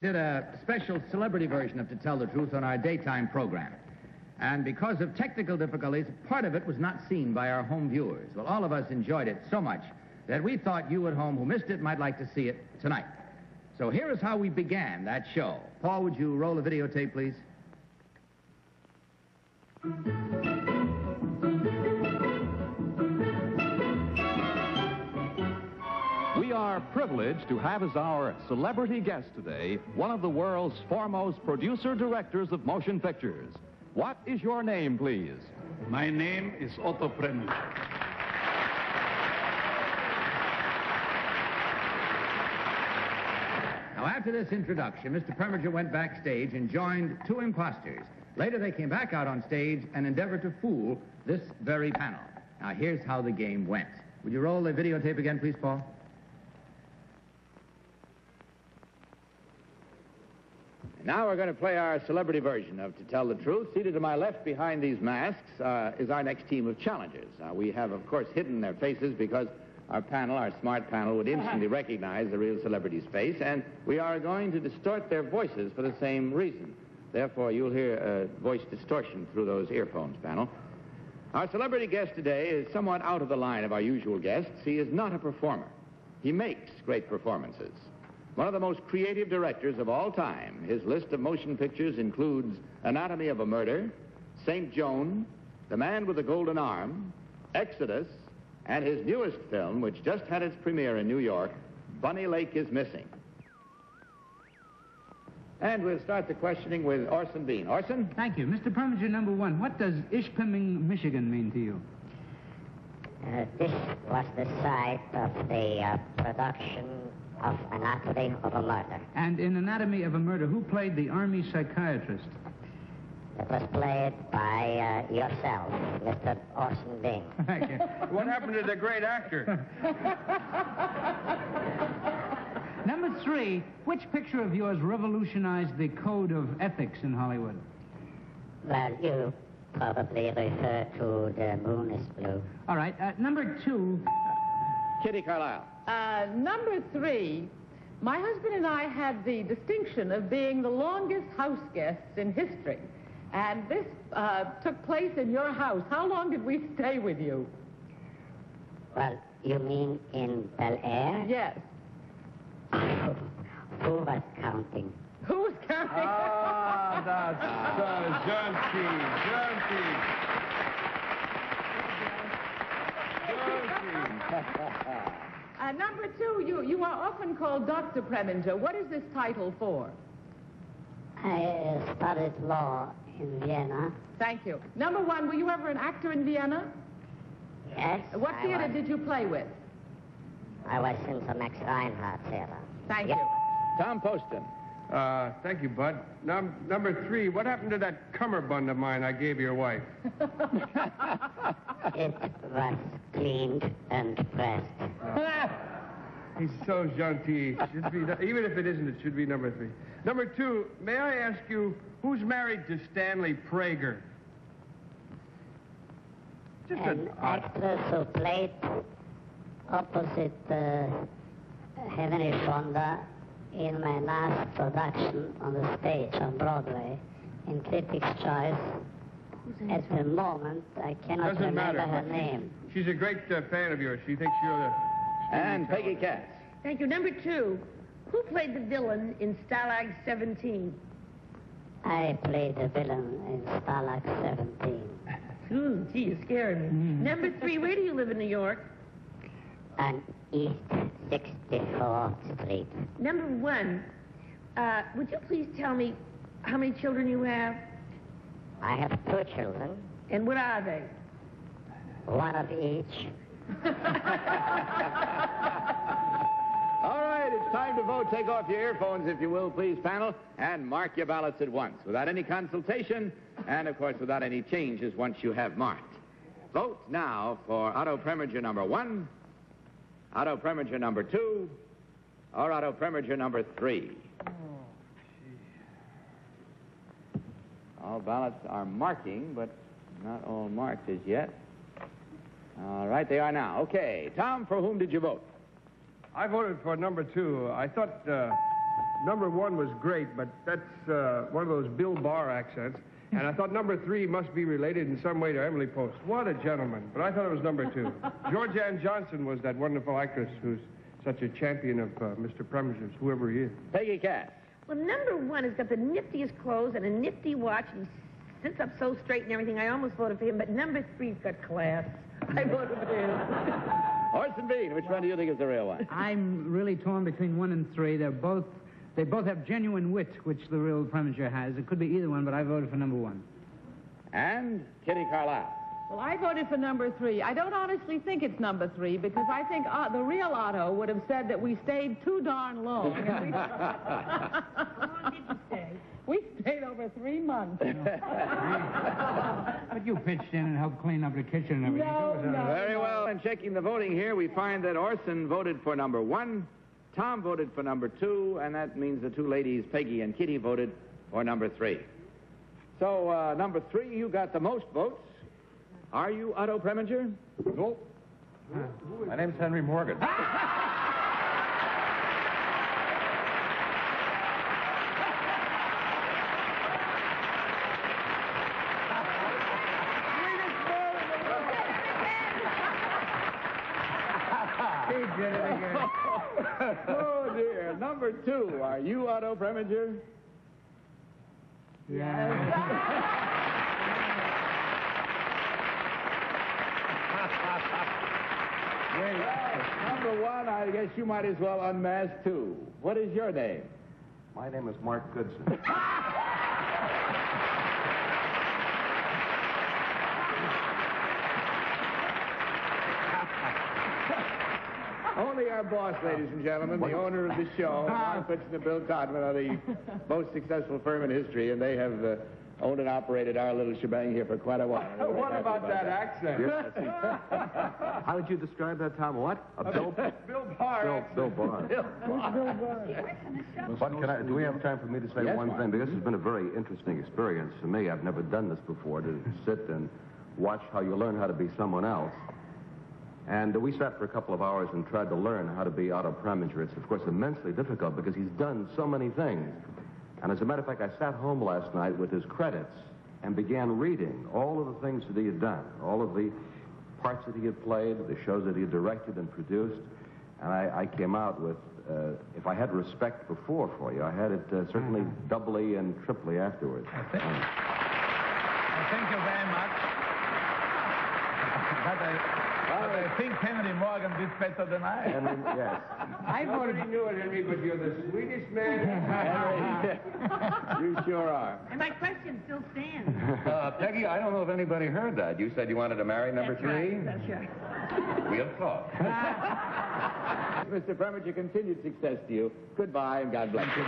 Did a special celebrity version of To Tell the Truth on our daytime program. And because of technical difficulties, part of it was not seen by our home viewers. Well, all of us enjoyed it so much that we thought you at home who missed it might like to see it tonight. So here is how we began that show. Paul, would you roll the videotape, please? We are privileged to have as our celebrity guest today one of the world's foremost producer-directors of motion pictures. What is your name, please? My name is Otto Preminger. Now, after this introduction, Mr. Preminger went backstage and joined two imposters. Later, they came back out on stage and endeavored to fool this very panel. Now, here's how the game went. Would you roll the videotape again, please, Paul? Now we're going to play our celebrity version of To Tell the Truth. Seated to my left behind these masks is our next team of challengers. We have, of course, hidden their faces because our panel, our smart panel, would instantly recognize the real celebrity's face, and we are going to distort their voices for the same reason. Therefore, you'll hear voice distortion through those earphones, panel. Our celebrity guest today is somewhat out of the line of our usual guests. He is not a performer. He makes great performances. One of the most creative directors of all time. His list of motion pictures includes Anatomy of a Murder, St. Joan, The Man with the Golden Arm, Exodus, and his newest film, which just had its premiere in New York, Bunny Lake is Missing. And we'll start the questioning with Orson Bean. Orson? Thank you. Mr. Preminger, number one, what does Ishpeming, Michigan mean to you? This was the site of the production of Anatomy of a Murder. And in Anatomy of a Murder, who played the army psychiatrist? It was played by yourself, Mr. Orson Bean. Thank you. What happened to the great actor? Number three, which picture of yours revolutionized the code of ethics in Hollywood? Well, you probably refer to The Moon is Blue. All right. Number two... Kitty Carlisle. Number three, my husband and I had the distinction of being the longest house guests in history. And this took place in your house. How long did we stay with you? Well, you mean in Bel Air? Yes. Who was counting? Who was counting? Ah, that's Number two, you are often called Dr. Preminger. What is this title for? I studied law in Vienna. Thank you. Number one, were you ever an actor in Vienna? Yes. What theater did you play with? I was in the Max Reinhardt theater. Thank Yes. you. Tom Poston. Thank you, Bud. Number three, what happened to that cummerbund of mine I gave your wife? It was cleaned and pressed. He's so gentil. Should be, even if it isn't, it should be number three. Number two, may I ask you, who's married to Stanley Prager? Just An actress who played opposite Henry Fonda in my last production on the stage on Broadway in Critics' Choice. At the moment, I cannot Doesn't remember matter. her name. She's a great fan of yours. She thinks you're the... And Peggy Katz. Thank you. Number two, who played the villain in Stalag 17? I played the villain in Stalag 17. Ooh, gee, you're scaring me. Number three, where do you live in New York? On East 64th Street. Number one, would you please tell me how many children you have? I have two children, And what are they? one of each. All right, it's time to vote. Take off your earphones, if you will, please, panel, and mark your ballots at once, without any consultation, and, of course, without any changes once you have marked. Vote now for Otto Preminger number one, Otto Preminger number two, or Otto Preminger number three. All ballots are marking, but not all marked as yet. All right, they are now. Okay, Tom, for whom did you vote? I voted for number two. I thought number 1 was great, but that's one of those Bill Barr accents. And I thought number 3 must be related in some way to Emily Post. What a gentleman. But I thought it was number 2. George Ann Johnson was that wonderful actress who's such a champion of Mr. Preminger's, whoever he is. Peggy Cass. Well, number 1 has got the niftiest clothes and a nifty watch, and he sits up so straight and everything. I almost voted for him, but number 3's got class. I voted for him. Orson Bean, which one do you think is the real one? I'm really torn between 1 and 3. They both have genuine wit, which the real Preminger has. It could be either one, but I voted for number 1. And Kitty Carlisle. Well, I voted for number 3. I don't honestly think it's number 3 because I think the real Otto would have said that we stayed too darn long. How long did you stay? We stayed over 3 months. But you pitched in and helped clean up the kitchen and everything. No. Very well. And checking the voting here, we find that Orson voted for number 1, Tom voted for number 2, and that means the 2 ladies, Peggy and Kitty, voted for number 3. So, number 3, you got the most votes. Are you Otto Preminger? No. My name's Henry Morgan. He did it again. Oh, dear. Number 2, are you Otto Preminger? Number 1, I guess you might as well unmask too. What is your name? My name is Mark Goodson. Only our boss, ladies and gentlemen, the owner of the show, Mark Goodson and Bill Codman, are the most successful firm in history, and they have owned and operated our little shebang here for quite a while. What about that accent? How did you describe that, Tom? What? A Bill? Bill Barr. Bill Barr. But do we have time for me to say Yes, one Mark. thing? Because it's been a very interesting experience for me. I've never done this before, to sit and watch how you learn how to be someone else. And we sat for a couple of hours and tried to learn how to be Otto Preminger. It's, of course, immensely difficult because he's done so many things. And as a matter of fact, I sat home last night with his credits and began reading all of the things that he had done, all of the parts that he had played, the shows that he had directed and produced. And I came out with, if I had respect before for you, I had it certainly doubly and triply afterwards. Thank you very much. But I think Henry Morgan did better than I. Henry, yes. I already knew it, Henry, but you're the sweetest man. You sure are. And my question still stands. Peggy, I don't know if anybody heard that. You said you wanted to marry number 3? That's right. We'll talk. Mr. Preminger, continued success to you. Goodbye, and God bless you.